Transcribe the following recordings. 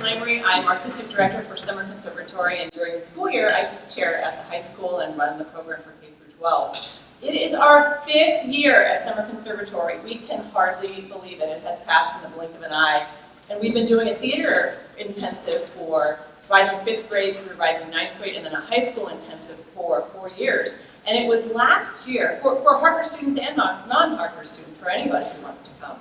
Langery. I'm Artistic Director for Summer Conservatory, and during the school year, I teach here at the high school and run the program for K through 12. It is our 5th year at Summer Conservatory. We can hardly believe it. It has passed in the blink of an eye. And we've been doing a theater intensive for rising 5th grade through rising 9th grade, and then a high school intensive for 4 years. And it was last year, for Harker students and non-Harker students, for anybody who wants to come.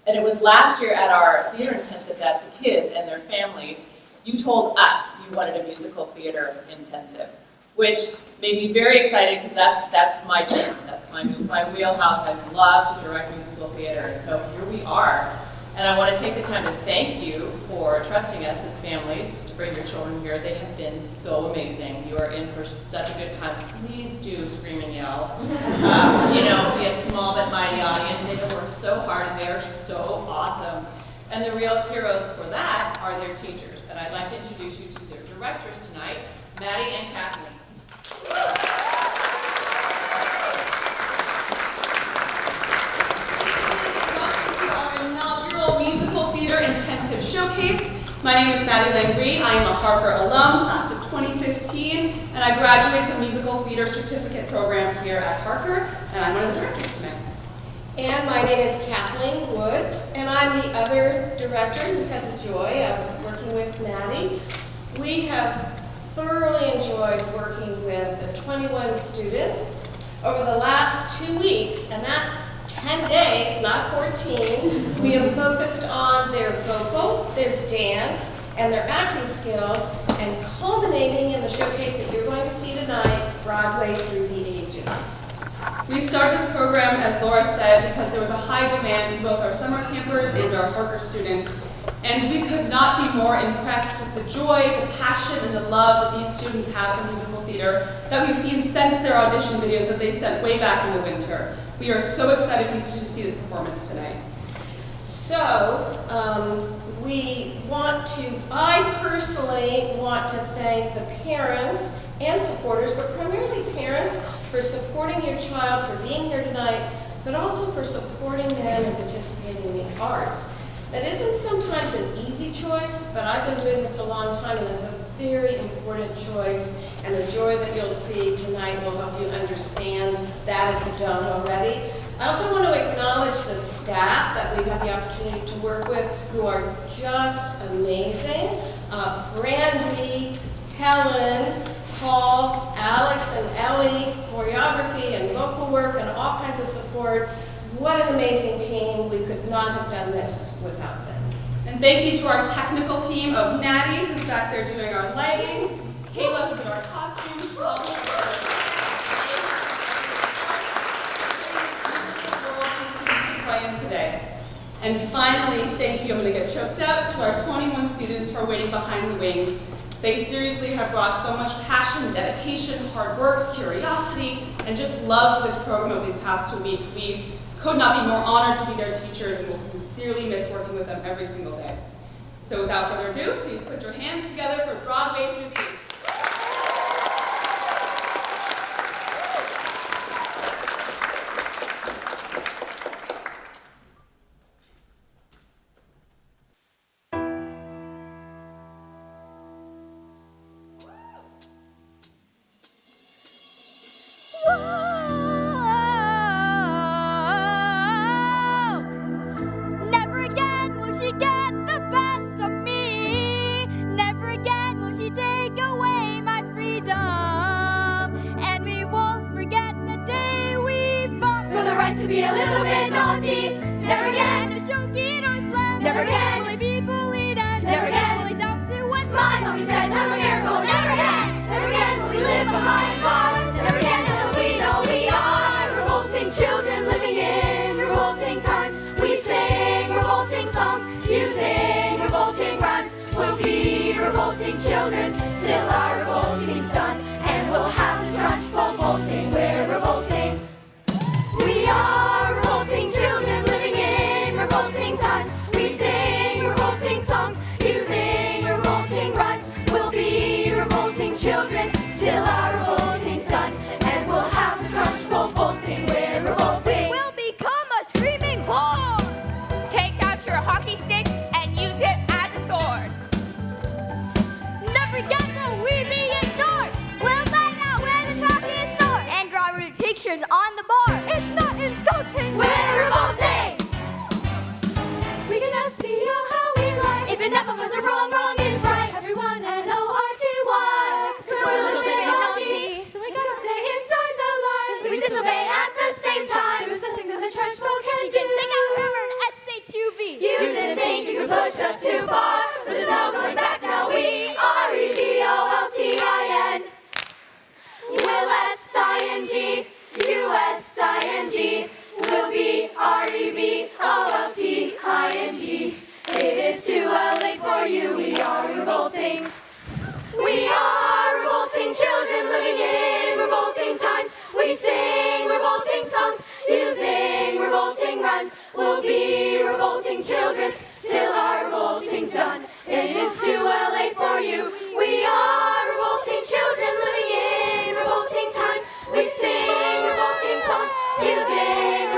And it was last year at our theater intensive that the kids and their families, you told us you wanted a musical theater intensive, which made me very excited because that's my jam, that's my wheelhouse. I love to direct musical theater, and so here we are. And I want to take the time to thank you for trusting us as families to bring your children here. They have been so amazing. You are in for such a good time. Please do scream and yell. Be a small but mighty audience. They have worked so hard and they are so awesome. And the real heroes for that are their teachers. And I'd like to introduce you to their directors tonight, Maddie and Kathleen. Intensive Showcase. My name is Maddie Langery. I am a Harker alum, class of 2015, and I graduated from Musical Theater Certificate Program here at Harker, and I'm one of the directors tonight. And my name is Kathleen Woods, and I'm the other director who's had the joy of working with Maddie. We have thoroughly enjoyed working with the 21 students over the last 2 weeks, and that's 10 days, not 14. We have focused on their vocal, their dance, and their acting skills, and culminating in the showcase that you're going to see tonight, Broadway Through the Ages. We started this program, as Laura said, because there was a high demand in both our summer campers and our Harker students, and we could not be more impressed with the joy, the passion, and the love that these students have for musical theater that we've seen since their audition videos that they sent way back in the winter. We are so excited for you to see this performance tonight. So, I personally want to thank the parents and supporters, but primarily parents, for supporting your child, for being here tonight, but also for supporting them and participating in the arts. That isn't sometimes an easy choice, but I've been doing this a long time, and it's a very important choice, and the joy that you'll see tonight will help you understand that if you don't already. I also want to acknowledge the staff that we've had the opportunity to work with, who are just amazing. Brandy, Helen, Paul, Alex, and Ellie, choreography and vocal work and all kinds of support. What an amazing team. We could not have done this without them. And thank you to our technical team of Maddie, who's back there doing our lighting, Kayla, who did our costumes, Paul, who did our students to play in today. And finally, thank you, I'm going to get choked up, to our 21 students for waiting behind the wings. They seriously have brought so much passion, dedication, hard work, curiosity, and just love for this program over these past 2 weeks. We could not be more honored to be their teachers, and will sincerely miss working with them every single day. So without further ado, please put your hands together for Broadway Through the Ages. To be a little bit naughty, never again. A joke in our slam, never again. Will I be bullied and never again. Will I doubt to what my mommy says? I'm a miracle, never again. Never again will we live behind bars. Never again will we know we are revolting children living in revolting times. We sing revolting songs, using revolting rhymes. We'll be revolting children till our revolting's done, and we'll have the trunchbull bolting. We're revolting. We are revolting children living in revolting times. We sing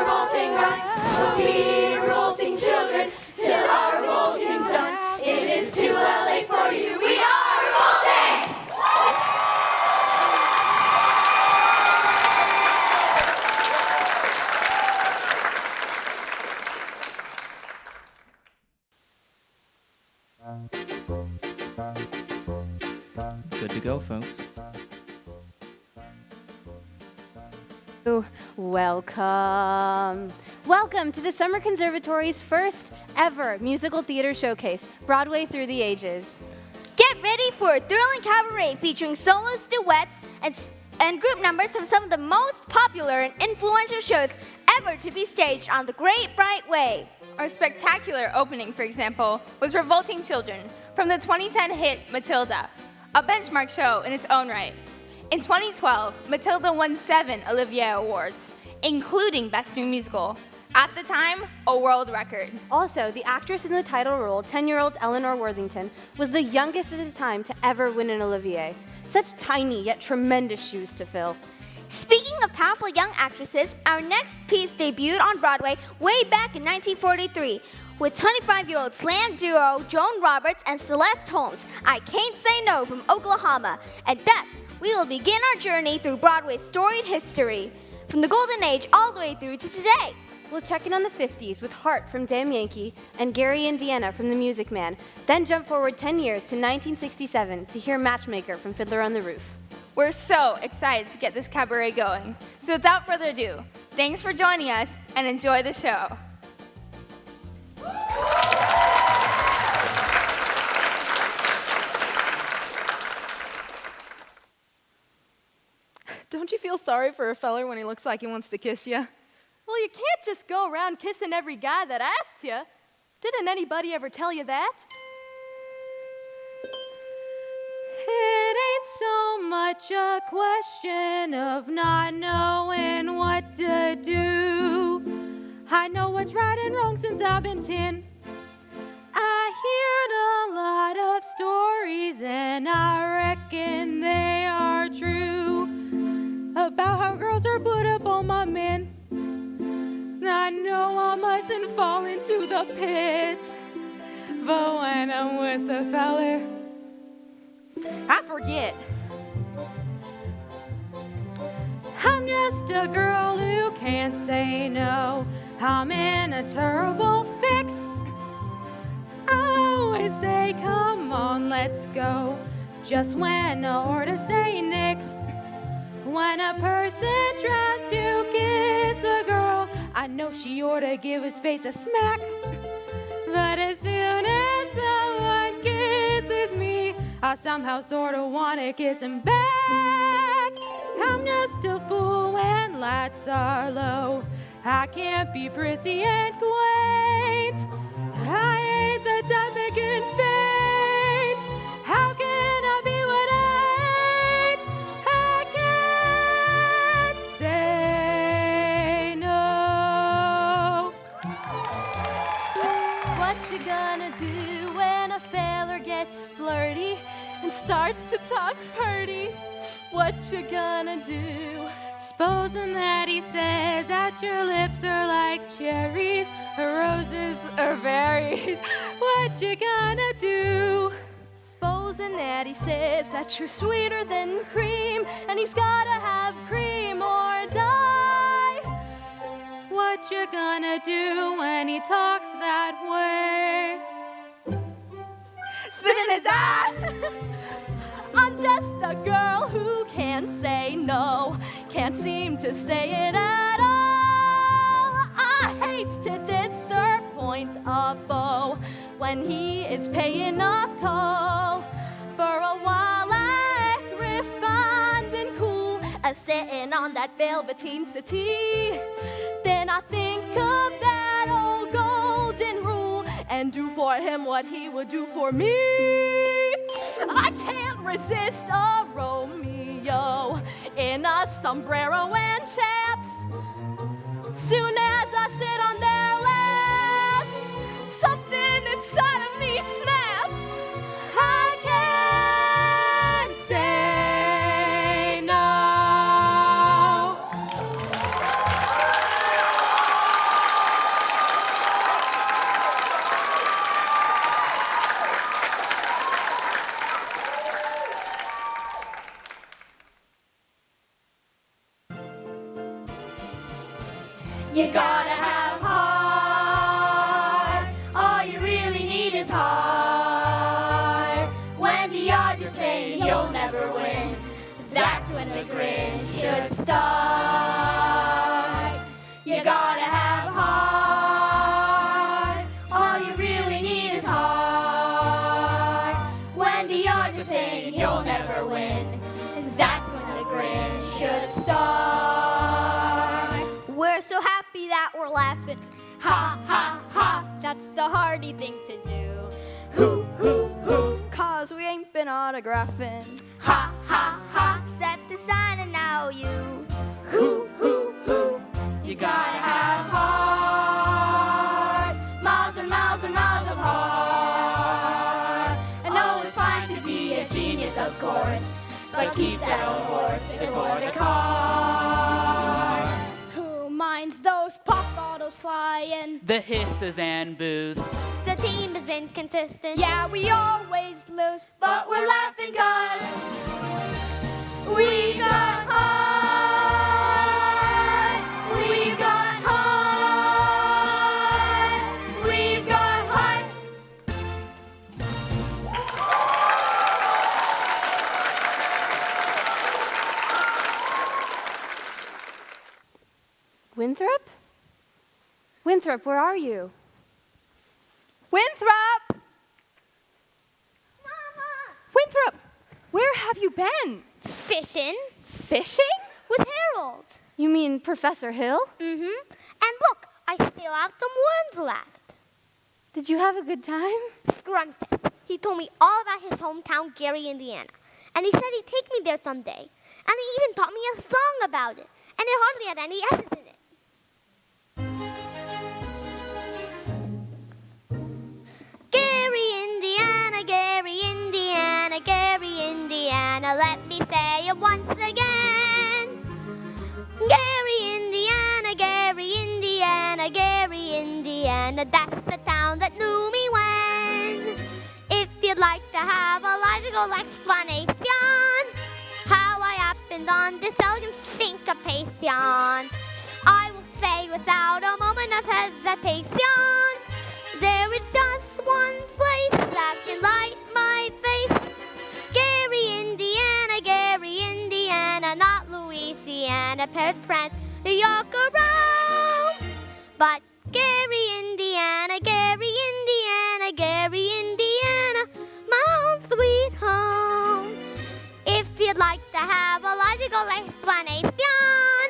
revolting right. We'll be revolting children till our revolting's done. It is too late for you. We are revolting! Good to go, folks. Welcome. Welcome to the Summer Conservatory's first ever musical theater showcase, Broadway Through the Ages. Get ready for a thrilling cabaret featuring solos, duets, and group numbers from some of the most popular and influential shows ever to be staged on the Great Bright Way. Our spectacular opening, for example, was Revolting Children from the 2010 hit Matilda, a benchmark show in its own right. In 2012, Matilda won 7 Olivier Awards, including Best New Musical. At the time, a world record. Also, the actress in the title role, 10-year-old Eleanor Worthington, was the youngest at the time to ever win an Olivier. Such tiny yet tremendous shoes to fill. Speaking of powerful young actresses, our next piece debuted on Broadway way back in 1943 with 25-year-old slam duo Joan Roberts and Celeste Holmes, I Can't Say No from Oklahoma. And thus, we will begin our journey through Broadway's storied history, from the Golden Age all the way through to today. We'll check in on the 50s with Heart from Damn Yankee and Gary Indiana from The Music Man, then jump forward 10 years to 1967 to hear Matchmaker from Fiddler on the Roof. We're so excited to get this cabaret going. So without further ado, thanks for joining us and enjoy the show. Don't you feel sorry for a feller when he looks like he wants to kiss you? Well, you can't just go around kissing every guy that asks you. Didn't anybody ever tell you that? It ain't so much a question of not knowing what to do. I know what's right and wrong since I've been 10. I heard a lot of stories and I reckon they are true about how girls are put up on my men. I know I mustn't fall into the pit, but when I'm with a feller, I forget. I'm just a girl who can't say no. I'm in a terrible fix. I always say, come on, let's go, just when I ought to say nix. When a person tries to kiss a girl, I know she ought to give his face a smack. But as soon as someone kisses me, I somehow sort of want to kiss him back. I'm just a fool when lights are low. I can't be prissy and quaint. I ain't the type that can faint. How can I be what I ain't? I can't say no. What you gonna do when a feller gets flirty and starts to talk purty? What you gonna do? Supposing that he says that your lips are like cherries or roses or berries. What you gonna do? Supposing that he says that you're sweeter than cream and he's gotta have cream or die. What you gonna do when he talks that way? Spit in his eye. I'm just a girl who can't say no, can't seem to say it at all. I hate to disappoint a beau when he is paying a call. For a while I act refined and cool as sitting on that velveteen settee. Then I think of that old golden rule and do for him what he would do for me. I can't resist a Romeo in a sombrero and chaps. Soon as I sit on their laps, something inside of me snaps. I can't say no. have heart. All you really need is heart. When the odds are saying you'll never win, that's when the grin should start. You gotta have heart. All you really need is heart. When the odds are saying you'll never win, that's when the grin should start. We're so happy that we're laughing. Ha ha ha, That's the hardy thing to do. hoo hoo hoo. 'Cause we ain't been autographing. Ha ha ha, Except to sign and now you. hoo hoo hoo. You gotta have heart. Miles and miles and miles of heart. I know it's fine to be a genius, of course, but keep that old horse before the cart. Who minds those pop bottles flying? The hisses and boos. The team has been consistent. Yeah, we always lose. But we're laughing 'cause we got heart. We've got heart. We've got heart. Winthrop? Winthrop, where are you? Winthrop! Mama! Winthrop! Where have you been? Fishing Fishing? with Harold. You mean Professor Hill? Mm-hmm. And look, I still have some worms left. Did you have a good time? Scrumptious. He told me all about his hometown, Gary, Indiana. And he said he'd take me there someday. And he even taught me a song about it. And it hardly had any S's in it. Gary, Indiana, Gary, Indiana, Gary, Indiana. Let me say it once again. Gary, Indiana, Gary, Indiana, Gary, Indiana. That's the town that knew me when. If you'd like to have a logical explanation, how I happened on this elegant syncopation, I will say without a moment of hesitation, there is just one place that can light my face. Gary, Indiana, Gary, Indiana, not Louisiana, Paris, France, New York, or Rome. But Gary, Indiana, Gary, Indiana, Gary, Indiana, my own sweet home. If you'd like to have a logical explanation,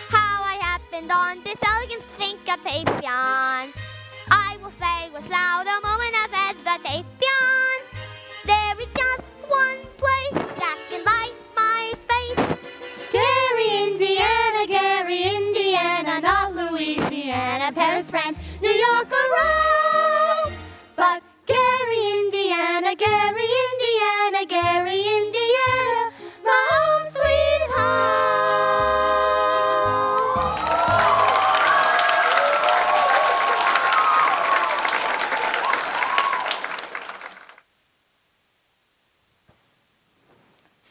how I happened on this elegant syncopation, I will say without a moment of hesitation, there is just one place that can light my face. Gary, Indiana, Gary, Indiana, not Louisiana, Paris, France, New York, or Rome. But Gary, Indiana, Gary, Indiana, Gary, Indiana, my home sweet home.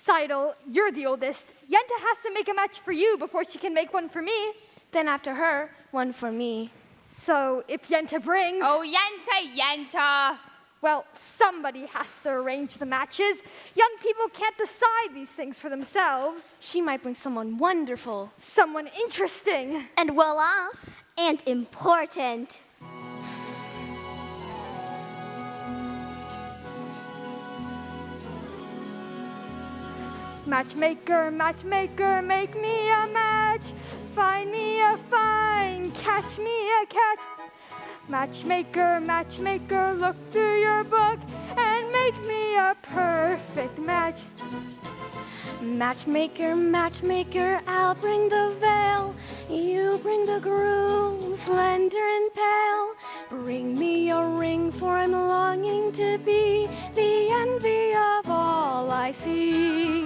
Seidel, you're the oldest. Yenta has to make a match for you before she can make one for me. Then after her, one for me. So if Yenta brings, Oh, Yenta, Yenta. well, somebody has to arrange the matches. Young people can't decide these things for themselves. She might bring someone wonderful. Someone interesting. And well off. And important. Matchmaker, matchmaker, make me a match. Find me a find, catch me a catch. Matchmaker, matchmaker, look through your book and make me a perfect match. Matchmaker, matchmaker, I'll bring the veil. You bring the groom, slender and pale. Bring me your ring, for I'm longing to be the envy of all I see.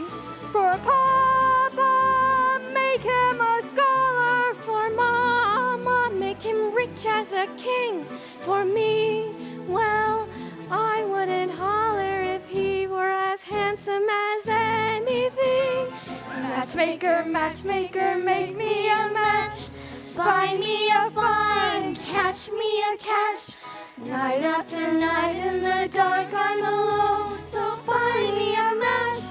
For Papa, make him a scholar. For Mama, make him rich as a king. For me, well, I wouldn't holler if he were as handsome as anything. Matchmaker, matchmaker, make me a match. find me a find, catch me a catch. Night after night in the dark I'm alone, so find me a match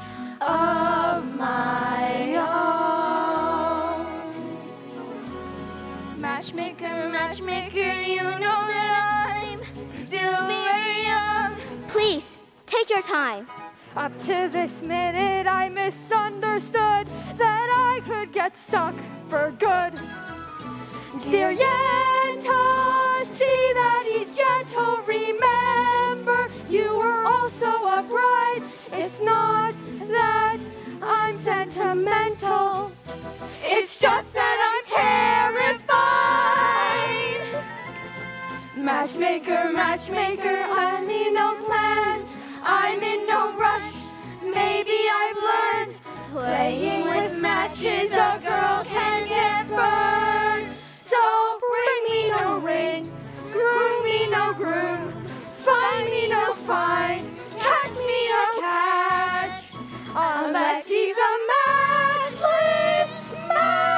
of my own. Matchmaker, matchmaker, you know that I'm still very young. Please, take your time. Up to this minute I misunderstood that I could get stuck for good. Dear Yenta, see that he's gentle. Remember, you were also a bride. It's not that I'm sentimental. It's just that I'm terrified. Matchmaker, matchmaker, I'm in no plans. I'm in no rush. Maybe I've learned playing with matches a girl can get burned. So bring me no ring, groom me no groom, find me no find, catch me no catch, unless he's a matchless match.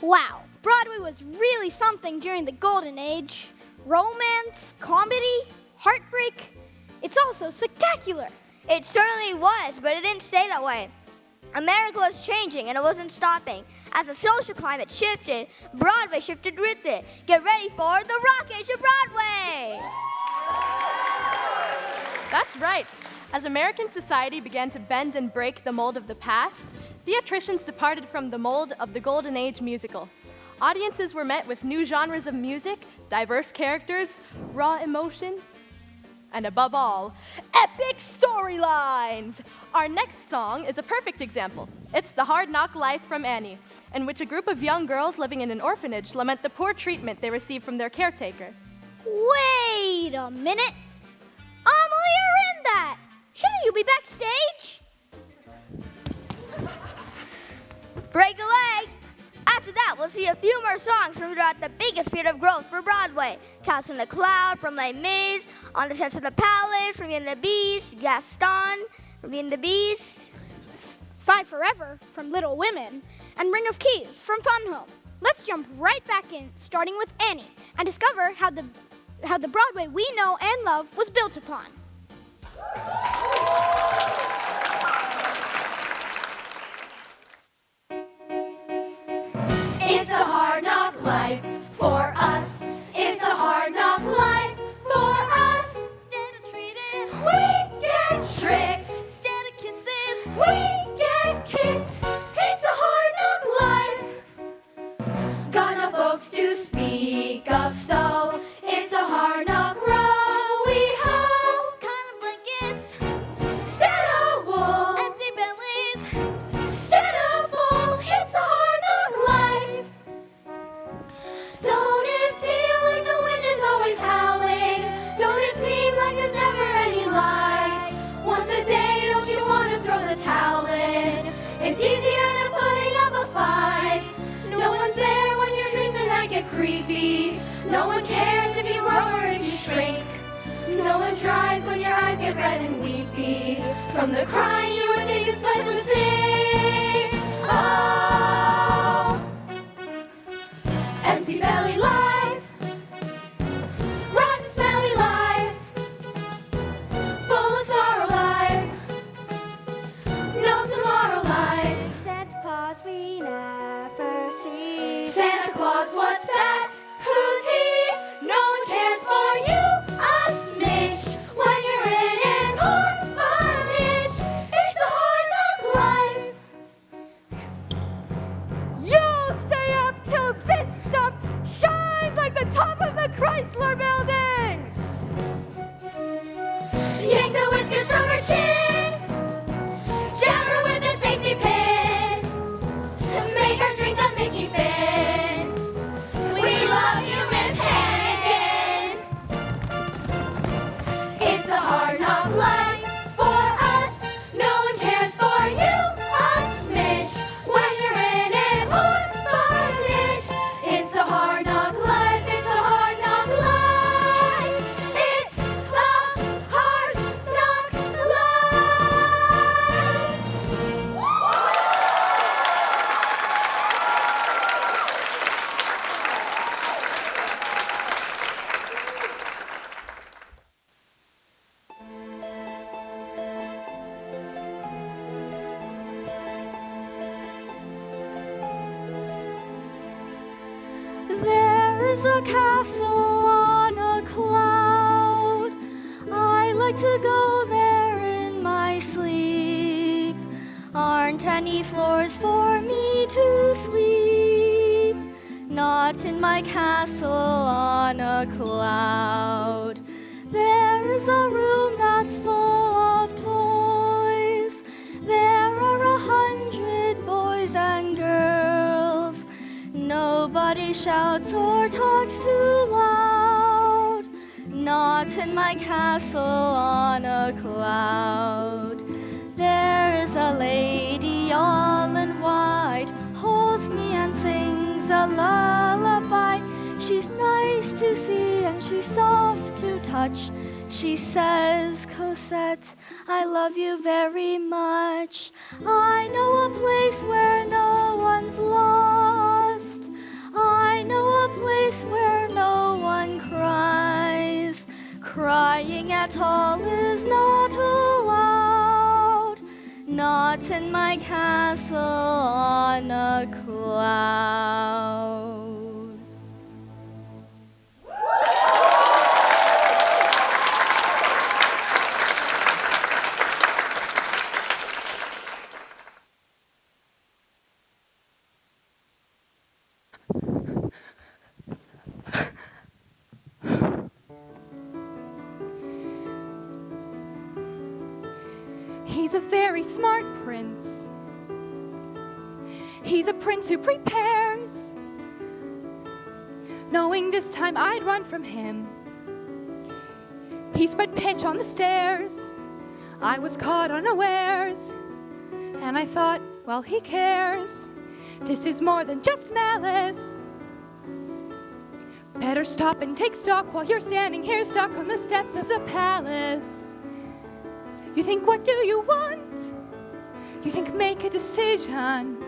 Wow, Broadway was really something during the Golden Age. Romance, comedy, heartbreak. It's also spectacular. It certainly was, but it didn't stay that way. America was changing and it wasn't stopping. As the social climate shifted, Broadway shifted with it. Get ready for the Rock Age of Broadway! That's right. As American society began to bend and break the mold of the past, theatricians departed from the mold of the Golden Age musical. Audiences were met with new genres of music, diverse characters, raw emotions, and above all, epic storylines! Our next song is a perfect example. It's The Hard Knock Life from Annie, in which a group of young girls living in an orphanage lament the poor treatment they receive from their caretaker. Wait a minute. Amelie, you're in that. Shouldn't you be backstage? Break a leg! After that, we'll see a few more songs from throughout the biggest period of growth for Broadway. Castle in the Cloud from Les Mis, On the Steps of the Palace from Beauty and the Beast, Gaston from Beauty and the Beast, Five Forever from Little Women, and Ring of Keys from Fun Home. Let's jump right back in, starting with Annie, and discover how the Broadway we know and love was built upon. It's a hard knock life for us. It's a hard knock life for us. Instead of treated, we get tricked. Instead of kisses, we get kicked. It's a hard knock life. Got no folks to speak of, so it's a hard knock row. We hoe kind of blankets, instead of wool, empty bellies, instead of full. It's a hard knock life. Don't it feel like the wind is always howling? Don't it seem like there's never any light? Once a day, don't you want to throw the towel in? It's easier than putting up a fight. No one's there when your dreams at night get creepy. No one cares if you grow or if you shrink. No one tries when your eyes get red and weepy from the crying you would think is pleasant to sing. Oh, empty belly life, rotten smelly life, full of sorrow life, no tomorrow life. Santa Claus we never see. Santa Claus, what's that? Who's he? No one cares for you a smidge when you're in an orphanage. It's a hard knock life. You'll stay up till this stuff shines like the top of the Chrysler Building! Yank the whiskers from her chin, jab her with a safety pin, make her drink the Mickey Fin. We is a castle on a cloud. I like to go there in my sleep. Aren't any floors for me to sweep? Not in my castle on a cloud. There is a room that's full of toys. There are 100 boys and girls. Nobody shouts or talks too loud. Not in my castle on a cloud. There is a lady all in white, holds me and sings a lullaby. She's nice to see and she's soft to touch. She says, Cosette, I love you very much. I know a place where no one's lost. I know a place where no one cries. Crying at all is not allowed. Not in my castle on a cloud. He's a very smart prince. He's a prince who prepares, knowing this time I'd run from him. He spread pitch on the stairs. I was caught unawares, and I thought, well, he cares. This is more than just malice. Better stop and take stock while you're standing here stuck on the steps of the palace. You think, what do you want? You think, make a decision.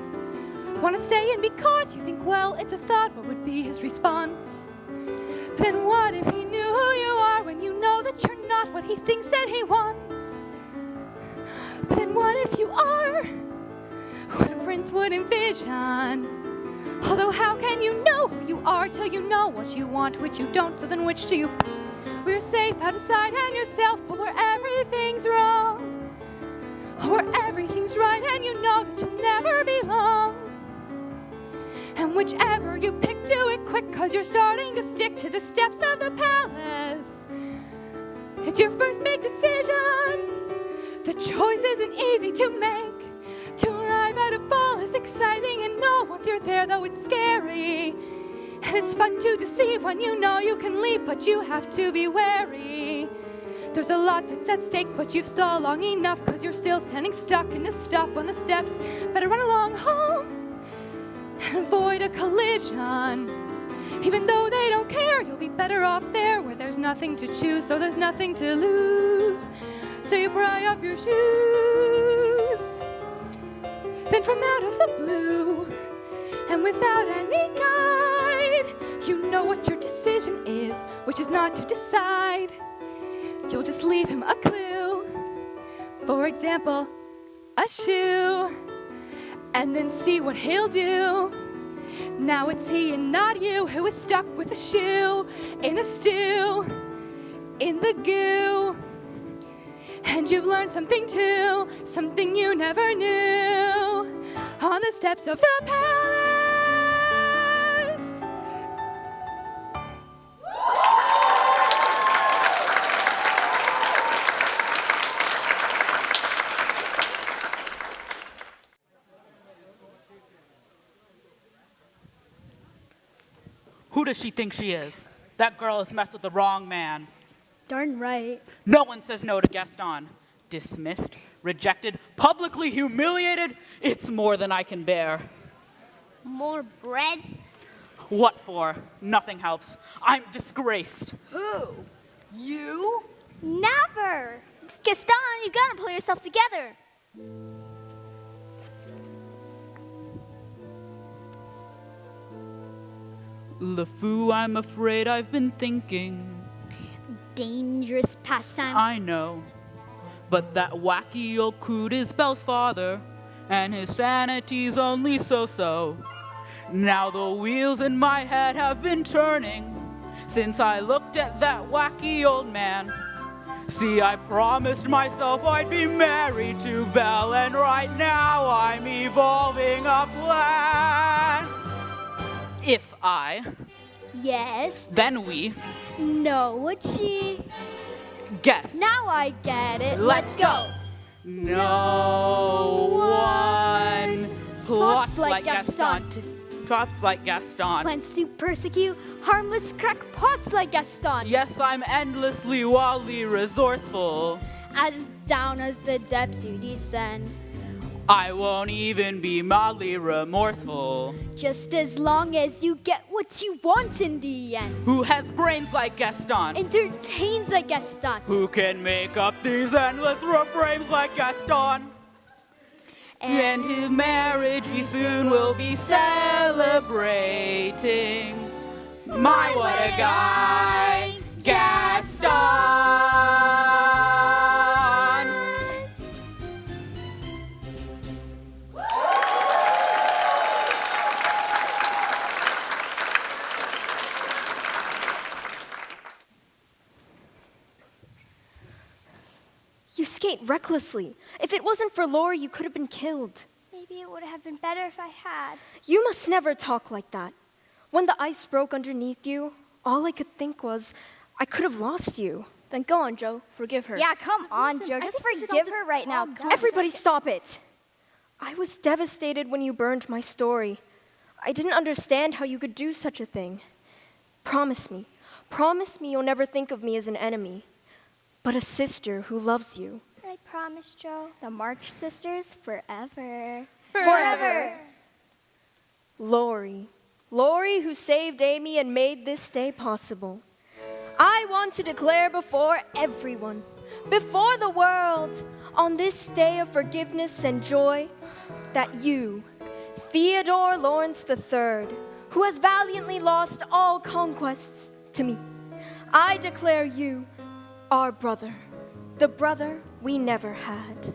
Want to stay and be caught? You think, well, it's a thought. What would be his response? Then what if he knew who you are when you know that you're not what he thinks that he wants? But then what if you are what a prince would envision? Although how can you know who you are till you know what you want, which you don't, so then which do you? We're safe outside and yourself, but where everything's wrong, or where everything's right and you know that you'll never belong. And whichever you pick, do it quick, 'cause you're starting to stick to the steps of the palace. It's your first big decision. The choice isn't easy to make. To arrive at a ball is exciting and know once you're there, though it's scary. And it's fun to deceive when you know you can leave, but you have to be wary. There's a lot that's at stake, but you've stalled long enough, 'cause you're still standing stuck in the stuff on the steps. Better run along home and avoid a collision. Even though they don't care, you'll be better off there where there's nothing to choose, so there's nothing to lose. So you pry up your shoes. Then from out of the blue, and without any guide, you know what your decision is, which is not to decide. You'll just leave him a clue. For example, a shoe. And then see what he'll do. Now it's he and not you who is stuck with a shoe in a stew, in the goo. And you've learned something too, something you never knew, on the steps of the palace. Who does she think she is? That girl has messed with the wrong man. Darn right. No one says no to Gaston. Dismissed, rejected, publicly humiliated. It's more than I can bear. More bread? What for? Nothing helps. I'm disgraced. Who? You? Never! Gaston, you gotta pull yourself together. LeFou, I'm afraid I've been thinking. Dangerous pastime. I know. But that wacky old coot is Belle's father, and his sanity's only so-so. Now the wheels in my head have been turning since I looked at that wacky old man. See, I promised myself I'd be married to Belle, and right now I'm evolving a plan. If I, Yes. then we, No, would she? guess. Now I get it. Let's go. No one plots like Gaston. Plots like Gaston. Plans to persecute harmless crackpots like Gaston. Yes, I'm endlessly, wildly resourceful. As down as the depths you descend. I won't even be mildly remorseful. Just as long as you get what you want in the end. Who has brains like Gaston? Entertains like Gaston. Who can make up these endless refrains like Gaston? And his marriage we soon will be celebrating. My, what a guy, Gaston! You skate recklessly. If it wasn't for Lori, you could have been killed. Maybe it would have been better if I had. You must never talk like that. When the ice broke underneath you, all I could think was, I could have lost you. Then go on, Joe. Forgive her. Yeah, come on, Joe. Just forgive her right now. Everybody stop it. I was devastated when you burned my story. I didn't understand how you could do such a thing. Promise me you'll never think of me as an enemy, but a sister who loves you. I promise, Joe. The March sisters forever. Forever. Lori who saved Amy and made this day possible. I want to declare before everyone, before the world, on this day of forgiveness and joy, that you, Theodore Lawrence III, who has valiantly lost all conquests to me, I declare you our brother, the brother we never had.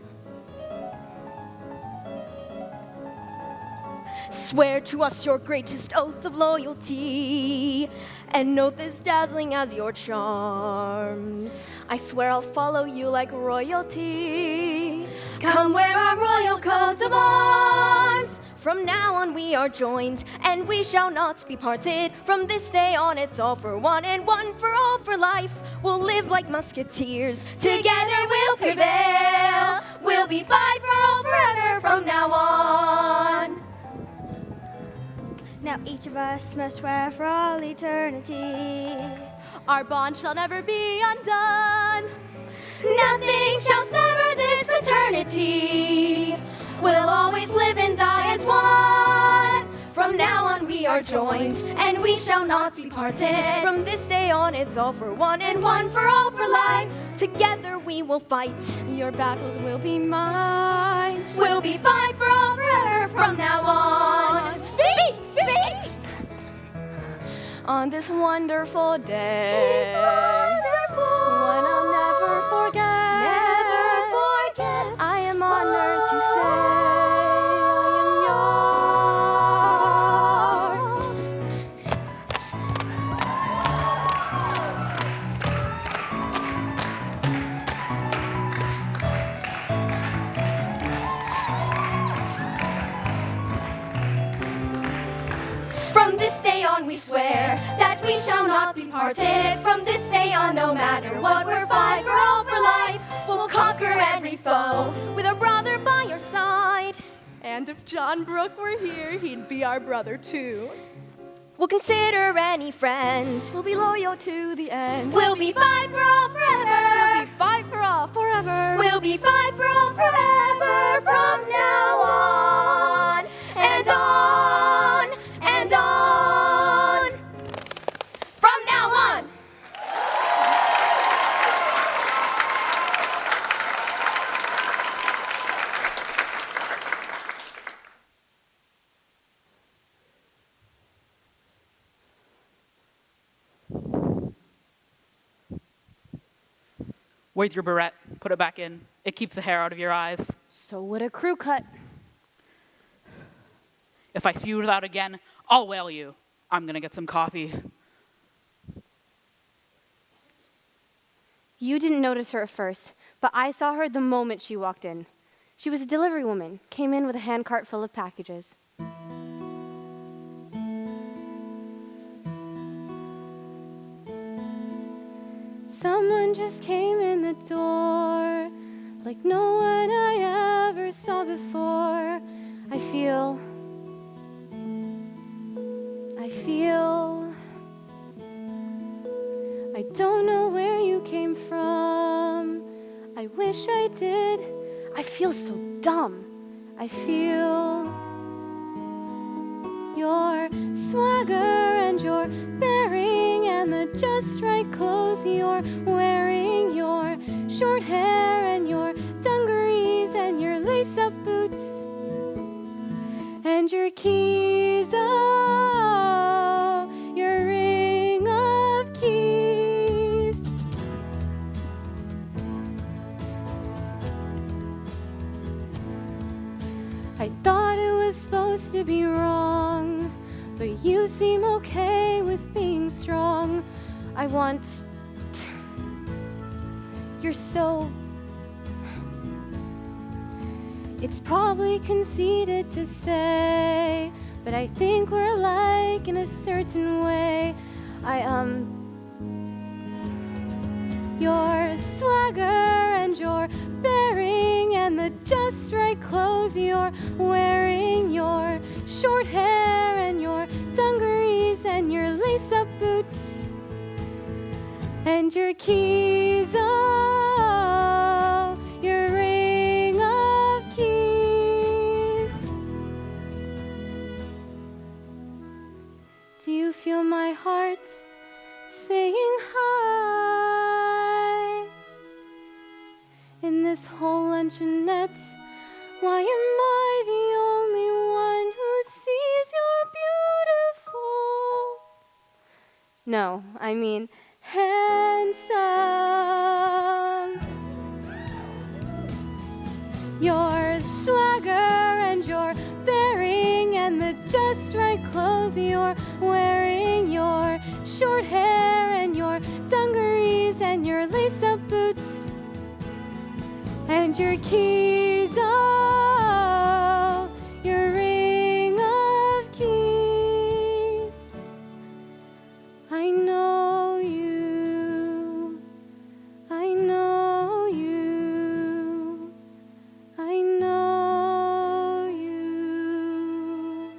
Swear to us your greatest oath of loyalty, and note this dazzling as your charms. I swear I'll follow you like royalty. Come wear our royal coat of arms. From now on we are joined, and we shall not be parted. From this day on it's all for one, and one for all for life. We'll live like musketeers, together we'll prevail. We'll be fight for all forever from now on. Now each of us must swear for all eternity. Our bond shall never be undone. Nothing shall sever this fraternity. We'll always live and die as one. From now on we are joined, and we shall not be parted. From this day on it's all for one, and one for all for life. Together we will fight. Your battles will be mine. We'll be fight for all forever from now on. Speech! On this wonderful day. It's wonderful. One I'll never forget. Never forget. I am honored to say From this day on we swear that we shall not be parted. From this day on, no matter what, we're fight for all for life. We'll conquer every foe with a brother by your side. And if John Brooke were here, he'd be our brother too. We'll consider any friend. We'll be loyal to the end. We'll be fight for all forever. We'll be fight for all forever. We'll be fight for all forever from now on and on and on. From now on. Where's your barrette? Put it back in. It keeps the hair out of your eyes. So would a crew cut. If I see you without again, I'll whale you. I'm gonna get some coffee. You didn't notice her at first, but I saw her the moment she walked in. She was a delivery woman, came in with a handcart full of packages. Someone just came in the door, like no one I ever saw before. I feel I don't know where you came from. I wish I did. I feel so dumb. I feel your swagger and your bearing and the just right clothes you're wearing, your short hair and your dungarees and your lace-up boots and your keys, oh, your ring of keys. I thought it was supposed to be wrong, but you seem okay with being strong. You're so... It's probably conceited to say, but I think we're alike in a certain way. Your swagger and your bearing and the just right clothes you're wearing, your short hair and your dungarees and your lace-up boots and your keys, oh, your ring of keys. Do you feel my heart saying hi? In this whole luncheonette, why am I the only one who sees you're beautiful? No, I mean handsome. Your swagger and your bearing and the just right clothes you're wearing, your short hair and your dungarees and your lace-up boots and your keys, oh, your ring of keys. I know you, I know you, I know you.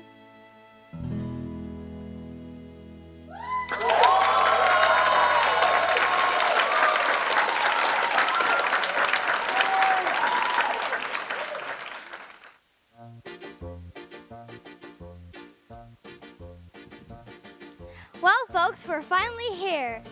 Well, folks, we're finally here.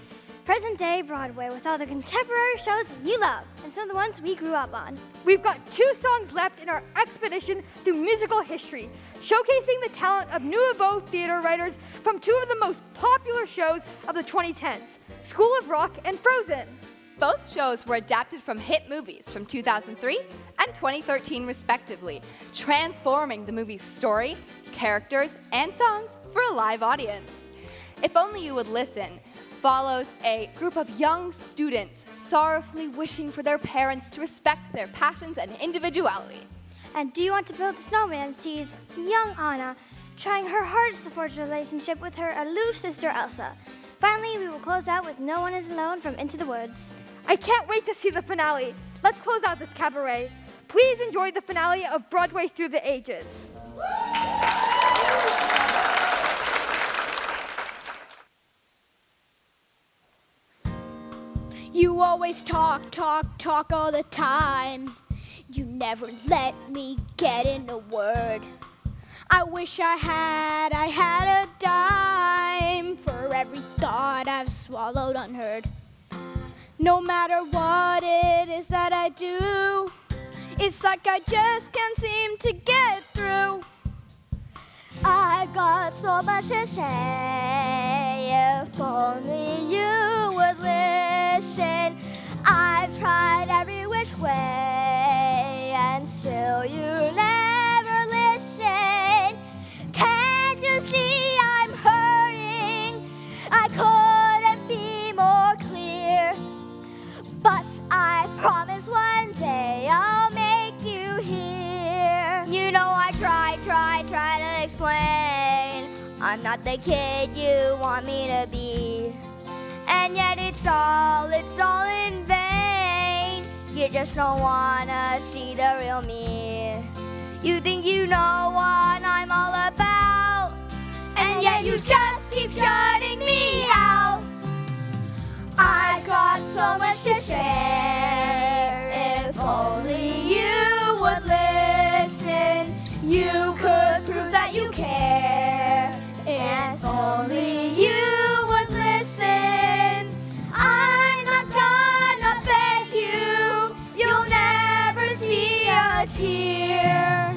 Present day Broadway with all the contemporary shows you love and some of the ones we grew up on. We've got 2 songs left in our expedition through musical history, showcasing the talent of nouveau theater writers from 2 of the most popular shows of the 2010s, School of Rock and Frozen. Both shows were adapted from hit movies from 2003 and 2013 respectively, transforming the movie's story, characters, and songs for a live audience. If Only You Would Listen follows a group of young students sorrowfully wishing for their parents to respect their passions and individuality. And Do You Want to Build a Snowman sees young Anna trying her hardest to forge a relationship with her aloof sister Elsa. Finally, we will close out with No One Is Alone from Into the Woods. I can't wait to see the finale. Let's close out this cabaret. Please enjoy the finale of Broadway Through the Ages. You always talk all the time. You never let me get in a word. I wish I had a dime for every thought I've swallowed unheard. No matter what it is that I do, it's like I just can't seem to get through. I got so much to say, if only you would listen. I've tried every which way, and still you never listen. Can't you see I'm not the kid you want me to be. And yet it's all in vain. You just don't wanna see the real me. You think you know what I'm all about, and yet you just keep shutting me out. I've got so much to share. If only you would listen, you could prove that you care. If only you would listen, I'm not gonna beg you. You'll never see a tear.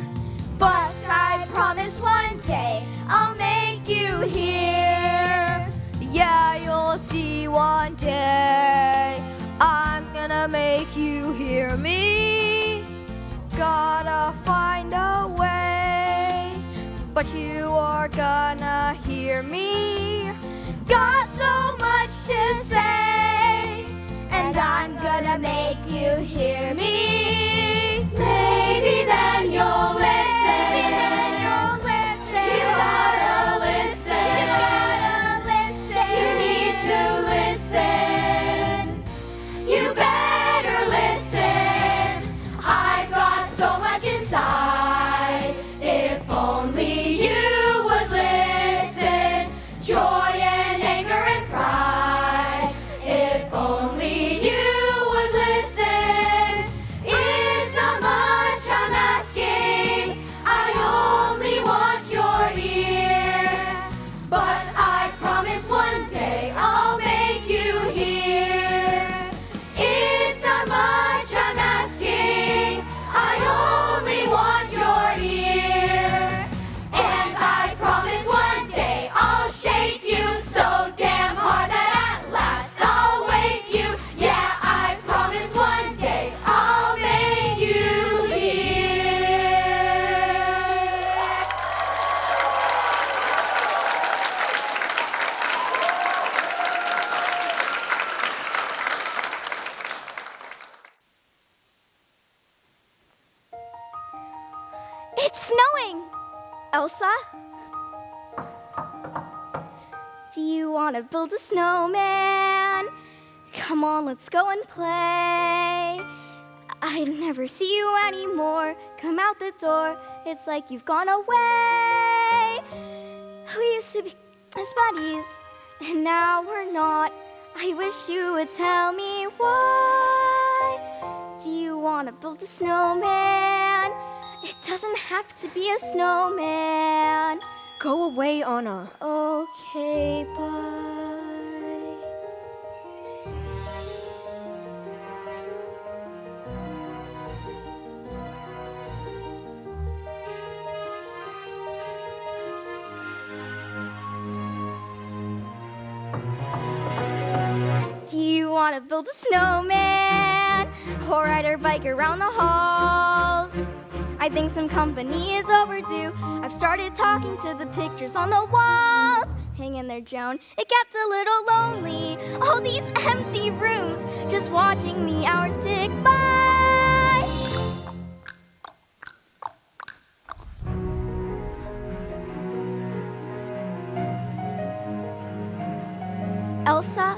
But I promise one day I'll make you hear. Yeah, you'll see one day I'm gonna make you hear me. Gotta find a way, but you are gonna hear me. Got so much to say, and I'm gonna make you hear me. Maybe then you'll listen. Maybe then you'll listen. You gotta listen. You gotta listen. You need to listen. You better listen. I've got so much inside. If only you would listen. Joy and anger and pride. If only you would listen. It's not much I'm asking. I only want your ear. But I promise one day I'll make you hear. It's not much I'm asking. I only want your ear. And I promise one day I'll shake you so damn hard that at last I'll wake you. Yeah, I promise one day I'll make you hear. It's snowing! Elsa? Do you want to build a snowman? Come on, let's go and play. I never see you anymore. Come out the door. It's like you've gone away. We used to be as buddies, and now we're not. I wish you would tell me why. Do you want to build a snowman? It doesn't have to be a snowman. Go away, Anna. Okay, bye. Do you want to build a snowman or ride our bike around the halls? I think some company is overdue. I've started talking to the pictures on the walls. Hang in there, Joan. It gets a little lonely. All these empty rooms, just watching the hours tick by. Elsa?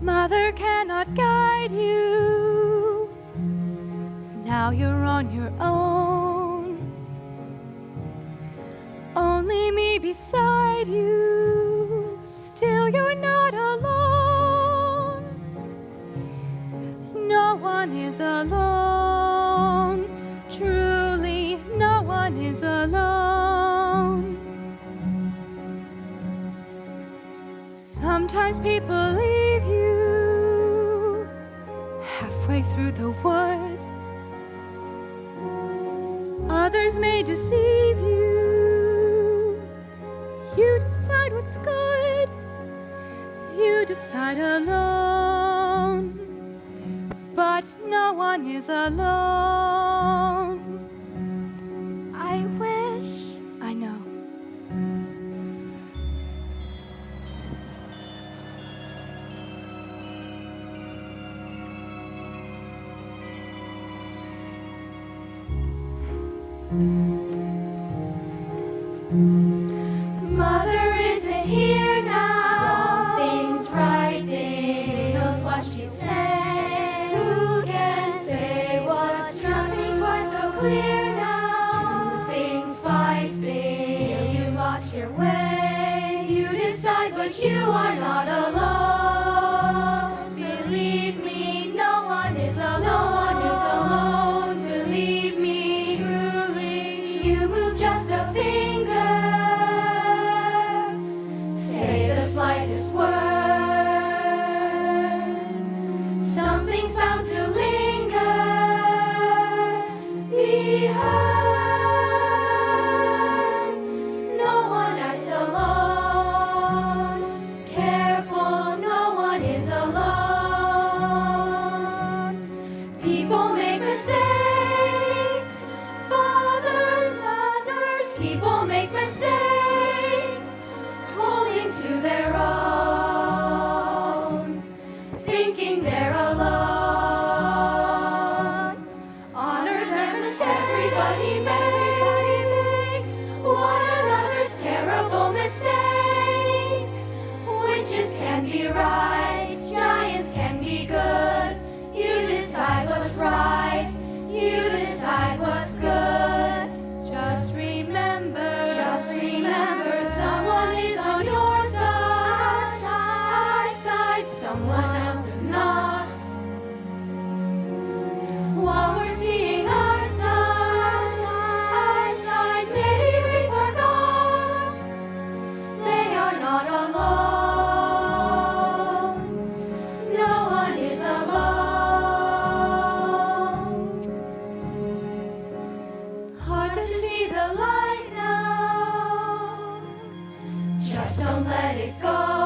Mother cannot guide you. Now you're on your own. Only me beside you. Still you're not alone. No one is alone. Truly, no one is alone. Sometimes people leave you halfway through the wood. Others may deceive you. You decide what's good. You decide alone. But no one is alone. Mother isn't here now. Things right, things knows what she'd say. Who can say what's nothing's quite so clear now? Do things, fight things, feel you lost your way. You decide, but you are not alone. Believe me, no one is alone. No one is alone. Believe me, truly, you move just a finger. Say the slightest word. Something's bound to linger. Be heard. No one acts alone. Careful, no one is alone. People make mistakes. Fathers, mothers, people make mistakes. Holding to their own, thinking they're alone. Honor their mistakes. Everybody makes one another's terrible mistakes. Witches can be right, giants can be good. You decide what's right, you decide what's good. Just remember, someone is on your side, our side, someone else is not. While we're seeing our side, maybe we forgot. They are not alone. No one is alone. Hard to see the light now. Just don't let it go.